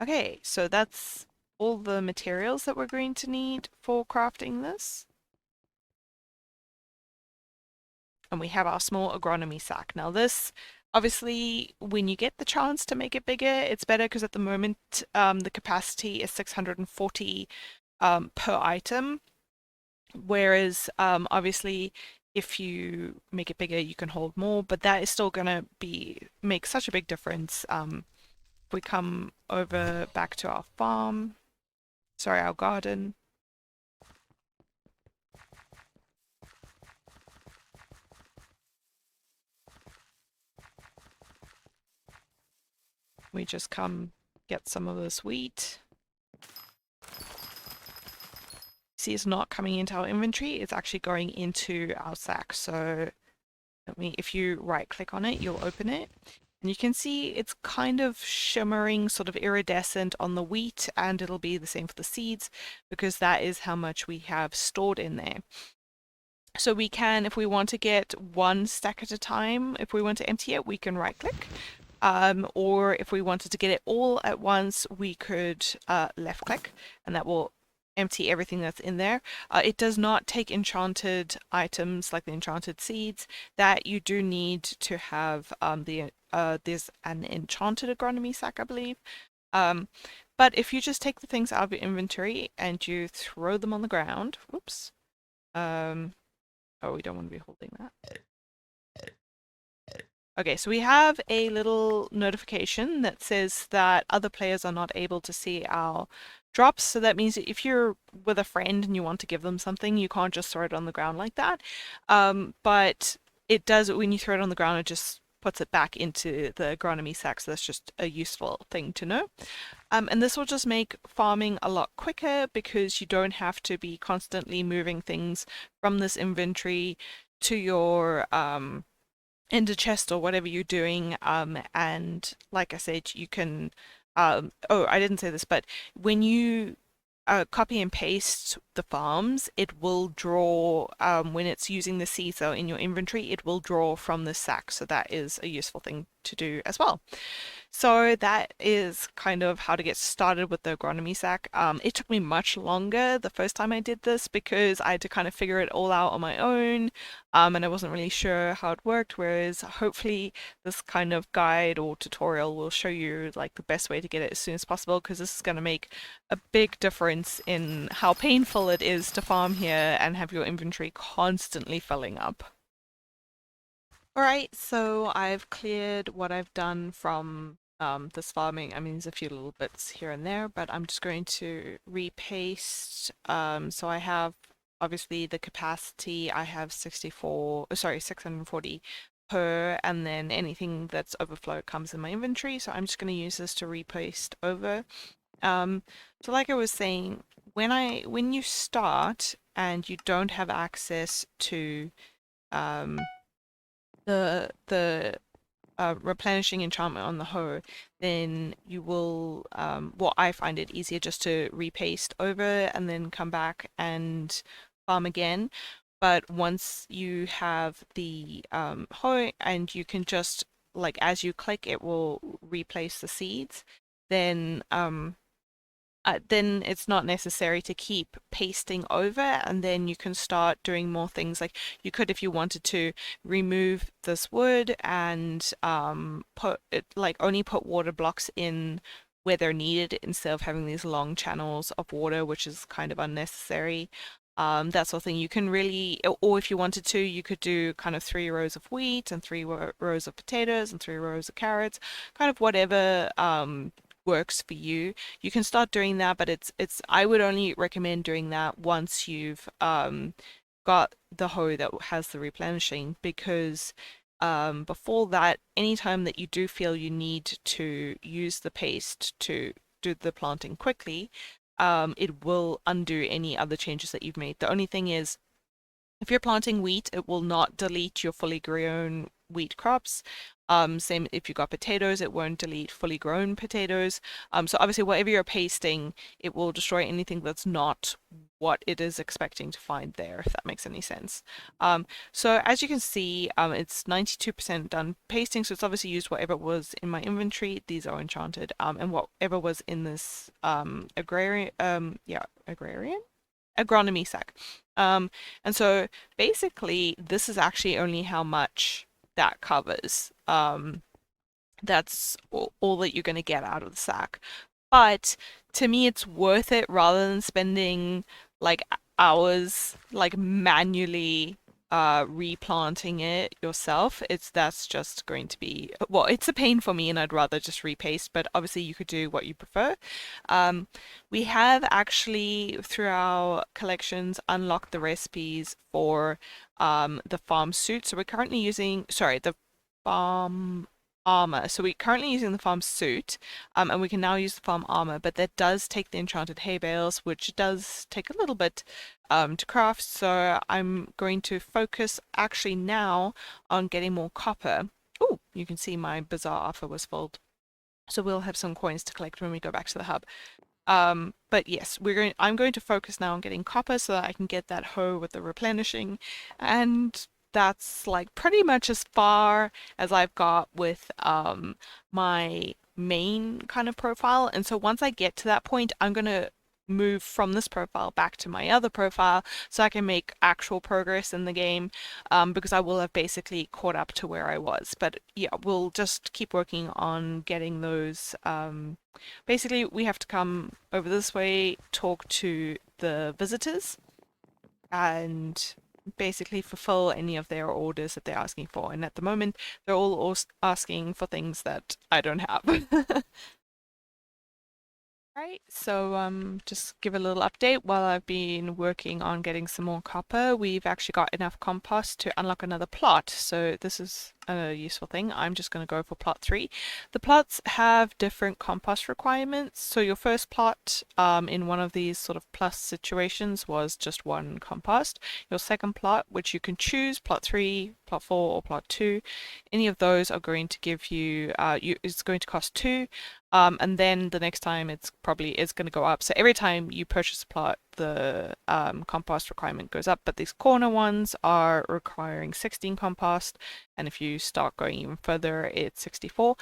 Okay, so that's all the materials that we're going to need for crafting this. And we have our small agronomy sack. Now this, obviously, when you get the chance to make it bigger, it's better because at the moment the capacity is 640 per item. Whereas obviously if you make it bigger, you can hold more, but that is still going to make such a big difference. We come over back to our farm, sorry, our garden. We just come get some of this wheat. See, it's not coming into our inventory, it's actually going into our sack. So if you right click on it, you'll open it. And you can see it's kind of shimmering, sort of iridescent on the wheat, and it'll be the same for the seeds because that is how much we have stored in there. So we can, if we want to get one stack at a time, if we want to empty it, we can right click. Or if we wanted to get it all at once, we could left click, and that will empty everything that's in there. It does not take enchanted items like the enchanted seeds. That you do need to have there's an enchanted agronomy sack, I believe. Um, but if you just take the things out of your inventory and you throw them on the ground, whoops. Oh, we don't want to be holding that. Okay, so we have a little notification that says that other players are not able to see our drops. So that means that if you're with a friend and you want to give them something, you can't just throw it on the ground like that. But it does, when you throw it on the ground, it just puts it back into the agronomy sack. So that's just a useful thing to know. And this will just make farming a lot quicker because you don't have to be constantly moving things from this inventory to your into chest or whatever you're doing. And like I said, you can oh, I didn't say this, but when you copy and paste the farms, it will draw when it's using the seesaw in your inventory, it will draw from the sack. So that is a useful thing to do as well. So that is kind of how to get started with the agronomy sack. It took me much longer the first time I did this because I had to kind of figure it all out on my own, and I wasn't really sure how it worked, whereas hopefully this kind of guide or tutorial will show you like the best way to get it as soon as possible, because this is going to make a big difference in how painful it is to farm here and have your inventory constantly filling up. Alright, so I've cleared what I've done from this farming. I mean, there's a few little bits here and there, but I'm just going to repaste. So I have obviously the capacity. I have 640 per, and then anything that's overflow comes in my inventory. So I'm just going to use this to repaste over. So like I was saying, when you start and you don't have access to the replenishing enchantment on the hoe, then you will, well, I find it easier just to repaste over and then come back and farm again. But once you have the hoe and you can just, like, as you click, it will replace the seeds, then it's not necessary to keep pasting over, and then you can start doing more things. Like you could, if you wanted to, remove this wood and put it, like only put water blocks in where they're needed instead of having these long channels of water, which is kind of unnecessary. That sort of thing. You can really, or if you wanted to, you could do kind of 3 rows of wheat and 3 rows of potatoes and 3 rows of carrots, kind of whatever works for you. You can start doing that, but I would only recommend doing that once you've got the hoe that has the replenishing, because before that, anytime that you do feel you need to use the paste to do the planting quickly, it will undo any other changes that you've made. The only thing is, if you're planting wheat, it will not delete your fully grown wheat crops. Same if you got potatoes, it won't delete fully grown potatoes. So obviously whatever you're pasting, it will destroy anything that's not what it is expecting to find there, if that makes any sense. So as you can see, it's 92% done pasting, so it's obviously used whatever was in my inventory. These are enchanted, and whatever was in this agrarian? Agronomy sack. And so basically this is actually only how much that covers. That's all that you're going to get out of the sack. But to me, it's worth it rather than spending like hours like manually replanting it yourself. That's just going to be, well, it's a pain for me and I'd rather just repaste, but obviously you could do what you prefer. We have actually, through our collections, unlocked the recipes for the farm suit. So we're currently using, sorry, the farm armor. So we're currently using the farm suit, and we can now use the farm armor, but that does take the enchanted hay bales, which does take a little bit to craft. So I'm going to focus actually now on getting more copper. Oh, you can see my bazaar offer was filled. So we'll have some coins to collect when we go back to the hub. But yes, I'm going to focus now on getting copper so that I can get that hoe with the replenishing, and that's like pretty much as far as I've got with my main kind of profile. And so once I get to that point, I'm gonna move from this profile back to my other profile so I can make actual progress in the game, because I will have basically caught up to where I was. But yeah, we'll just keep working on getting those. Basically, we have to come over this way, talk to the visitors, and basically fulfill any of their orders that they're asking for. And at the moment, they're all asking for things that I don't have. Right, so just give a little update. While I've been working on getting some more copper, we've actually got enough compost to unlock another plot. So this is a useful thing. I'm just going to go for plot 3. The plots have different compost requirements. So your first plot in one of these sort of plus situations was just 1 compost. Your second plot, which you can choose, plot 3, plot 4, or plot 2, any of those are going to give you, it's going to cost 2. And then the next time it's probably is going to go up. So every time you purchase a plot, the compost requirement goes up. But these corner ones are requiring 16 compost, and if you start going even further, it's 64.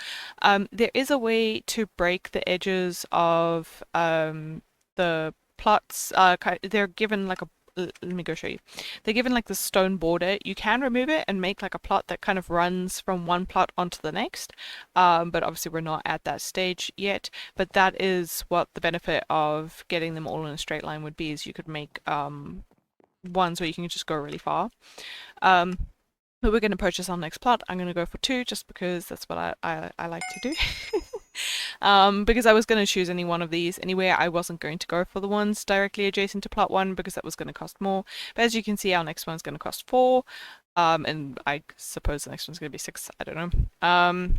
There is a way to break the edges of the plots. They're given like a let me go show you. They're given like the stone border. You can remove it and make like a plot that kind of runs from one plot onto the next. But obviously we're not at that stage yet. But that is what the benefit of getting them all in a straight line would be, is you could make ones where you can just go really far. But we're going to purchase our next plot. I'm going to go for 2 just because that's what I like to do. Because I was going to choose any one of these anyway. I wasn't going to go for the ones directly adjacent to plot 1 because that was going to cost more. But as you can see, our next one's going to cost 4. And I suppose the next one's going to be 6. I don't know.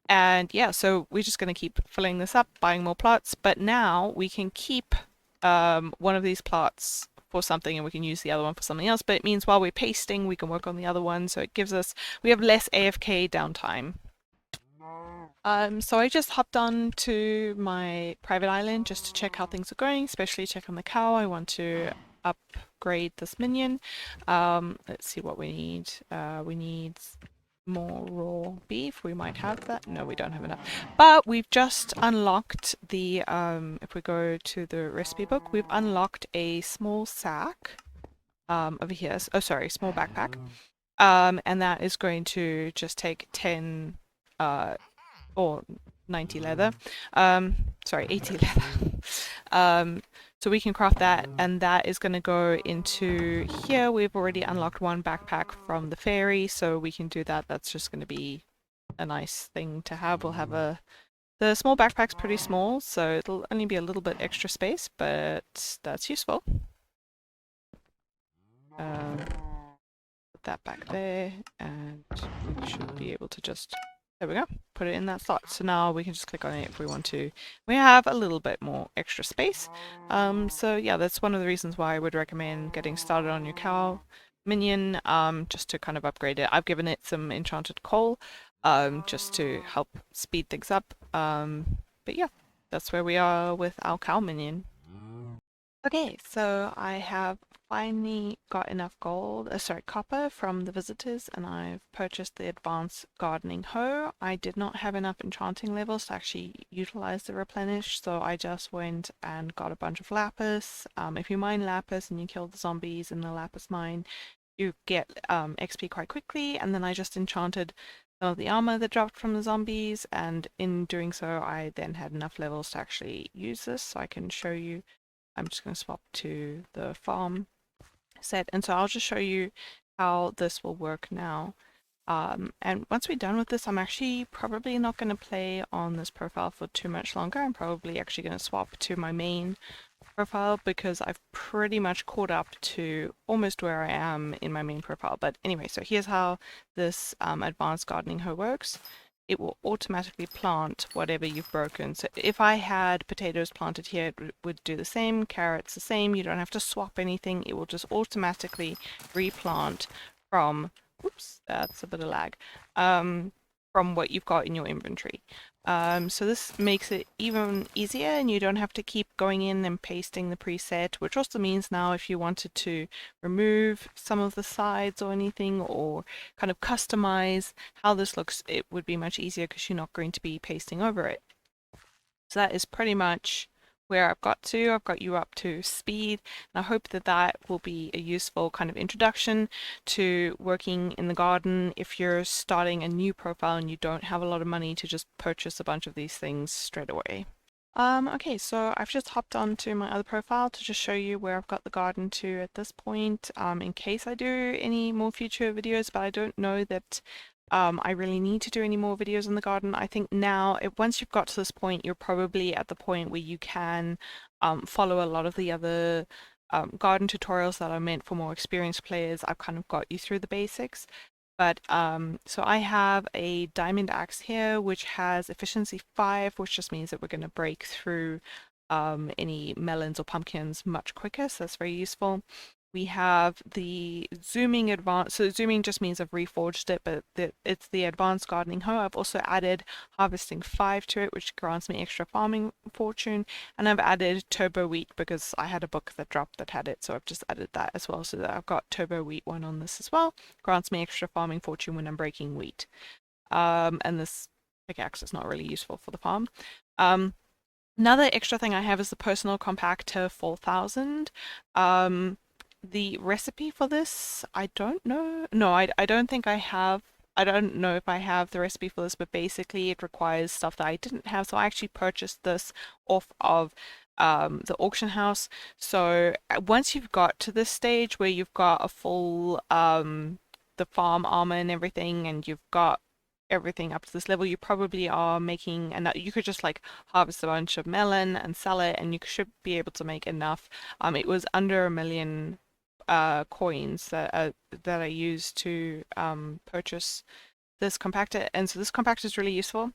And yeah, so we're just going to keep filling this up, buying more plots. But now we can keep one of these plots for something and we can use the other one for something else. But it means while we're pasting, we can work on the other one. So it gives us, we have less AFK downtime. So I just hopped on to my private island just to check how things are going, especially check on the cow. I want to upgrade this minion. Let's see what we need. We need more raw beef. We might have that. No, we don't have enough. But we've just unlocked the, if we go to the recipe book, we've unlocked a small sack over here. Oh, sorry, small backpack. And that is going to just take 10 or 90 leather. Sorry, 80 leather. So we can craft that, and that is going to go into here. We've already unlocked 1 backpack from the fairy, so we can do that. That's just going to be a nice thing to have. We'll have the small backpack's pretty small, so it'll only be a little bit extra space, but that's useful. Put that back there, and we should be able to just, there we go, put it in that slot. So now we can just click on it if we want to. We have a little bit more extra space. So yeah, that's one of the reasons why I would recommend getting started on your cow minion, just to kind of upgrade it. I've given it some enchanted coal, just to help speed things up. But yeah, that's where we are with our cow minion. Okay, so I have finally got enough copper from the visitors, and I've purchased the Advanced Gardening Hoe. I did not have enough enchanting levels to actually utilize the replenish, so I just went and got a bunch of lapis. If you mine lapis and you kill the zombies in the lapis mine, you get XP quite quickly, and then I just enchanted some of the armor that dropped from the zombies, and in doing so I then had enough levels to actually use this, so I can show you. I'm just going to swap to the farm set, and so I'll just show you how this will work now. And once we're done with this, I'm actually probably not going to play on this profile for too much longer. I'm probably actually going to swap to my main profile because I've pretty much caught up to almost where I am in my main profile. But anyway, so here's how this Advanced Gardening Hoe works. It will automatically plant whatever you've broken. So if I had potatoes planted here, it would do the same, carrots the same. You don't have to swap anything. It will just automatically replant from, oops, that's a bit of lag, from what you've got in your inventory. So this makes it even easier, and you don't have to keep going in and pasting the preset, which also means now if you wanted to remove some of the sides or anything, or kind of customize how this looks, it would be much easier because you're not going to be pasting over it. So that is pretty much where I've got to. I've got you up to speed, and I hope that that will be a useful kind of introduction to working in the garden if you're starting a new profile and you don't have a lot of money to just purchase a bunch of these things straight away. Okay, so I've just hopped onto my other profile to just show you where I've got the garden to at this point, in case I do any more future videos, but I don't know that I really need to do any more videos in the garden. I think now, once you've got to this point, you're probably at the point where you can follow a lot of the other garden tutorials that are meant for more experienced players. I've kind of got you through the basics. But so I have a diamond axe here, which has efficiency 5, which just means that we're going to break through any melons or pumpkins much quicker, so that's very useful. We have the zooming advanced, so zooming just means I've reforged it, but it's the advanced gardening hoe. I've also added harvesting 5 to it, which grants me extra farming fortune, and I've added turbo wheat because I had a book that dropped that had it, so I've just added that as well, so that I've got turbo wheat 1 on this as well. Grants me extra farming fortune when I'm breaking wheat. And this pickaxe is not really useful for the farm. Another extra thing I have is the personal compactor 4000. The recipe for this, I don't know. No, I don't think I have. I don't know if I have the recipe for this, but basically it requires stuff that I didn't have. So I actually purchased this off of the auction house. So once you've got to this stage where you've got a full the farm armor and everything, and you've got everything up to this level, you probably are making enough. You could just like harvest a bunch of melon and sell it, and you should be able to make enough. It was under 1,000,000 coins that I used to purchase this compactor, and so this compactor is really useful.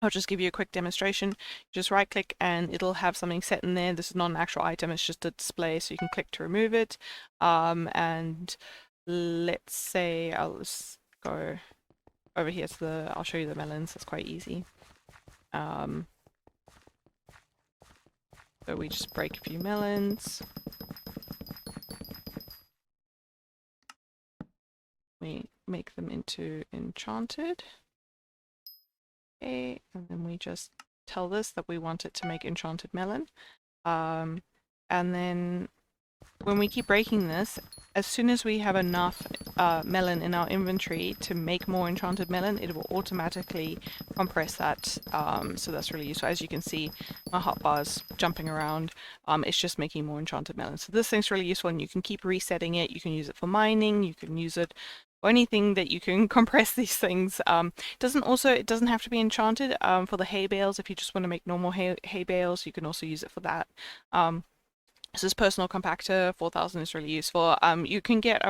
I'll just give you a quick demonstration. Just right click and it'll have something set in there. This is not an actual item, it's just a display, so you can click to remove it. And let's say I'll just go over here to I'll show you the melons, it's quite easy. So we just break a few melons. We make them into enchanted. Okay, and then we just tell this that we want it to make enchanted melon. And then when we keep breaking this, as soon as we have enough melon in our inventory to make more enchanted melon, it will automatically compress that. So that's really useful. As you can see, my hotbar's jumping around. It's just making more enchanted melon. So this thing's really useful, and you can keep resetting it. You can use it for mining. You can use it or anything that you can compress these things. It doesn't have to be enchanted. For the hay bales, if you just want to make normal hay bales, you can also use it for that. So this personal compactor 4000 is really useful. You can get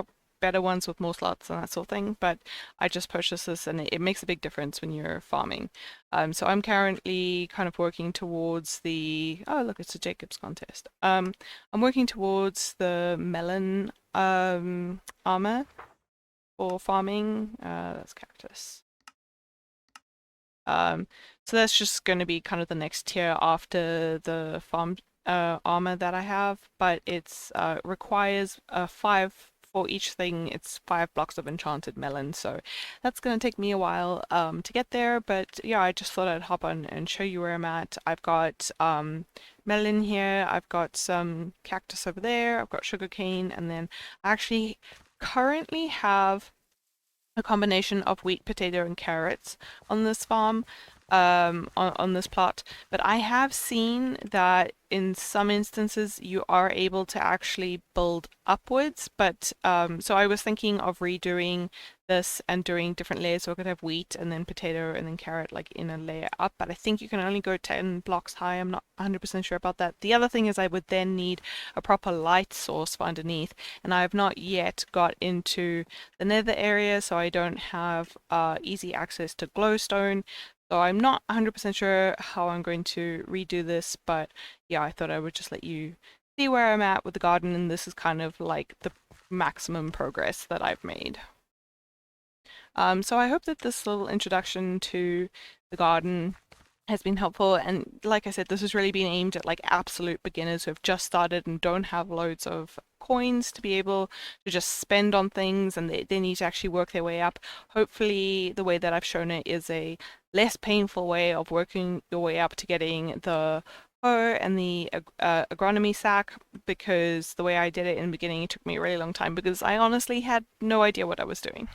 better ones with more slots and that sort of thing, but I just purchased this, and it makes a big difference when you're farming. So I'm currently kind of working towards the, oh look, it's a Jacob's contest. I'm working towards the melon armor for farming. That's cactus. So that's just going to be kind of the next tier after the farm armor that I have, but it's requires 5 for each thing. It's 5 blocks of enchanted melon, so that's going to take me a while to get there. But yeah, I just thought I'd hop on and show you where I'm at. I've got melon here, I've got some cactus over there, I've got sugarcane, and then I actually currently have a combination of wheat, potato, and carrots on this farm, on this plot. But I have seen that in some instances you are able to actually build upwards. But so I was thinking of redoing this and doing different layers, so I could have wheat and then potato and then carrot like in a layer up. But I think you can only go 10 blocks high. I'm not 100% sure about that. The other thing is I would then need a proper light source for underneath, and I have not yet got into the nether area, so I don't have easy access to glowstone. So I'm not 100% sure how I'm going to redo this, but yeah, I thought I would just let you see where I'm at with the garden, and this is kind of like the maximum progress that I've made. So I hope that this little introduction to the garden has been helpful. And like I said, this has really been aimed at like absolute beginners who have just started and don't have loads of coins to be able to just spend on things, and they need to actually work their way up. Hopefully, the way that I've shown it is a less painful way of working your way up to getting the hoe and the agronomy sack, because the way I did it in the beginning, it took me a really long time because I honestly had no idea what I was doing.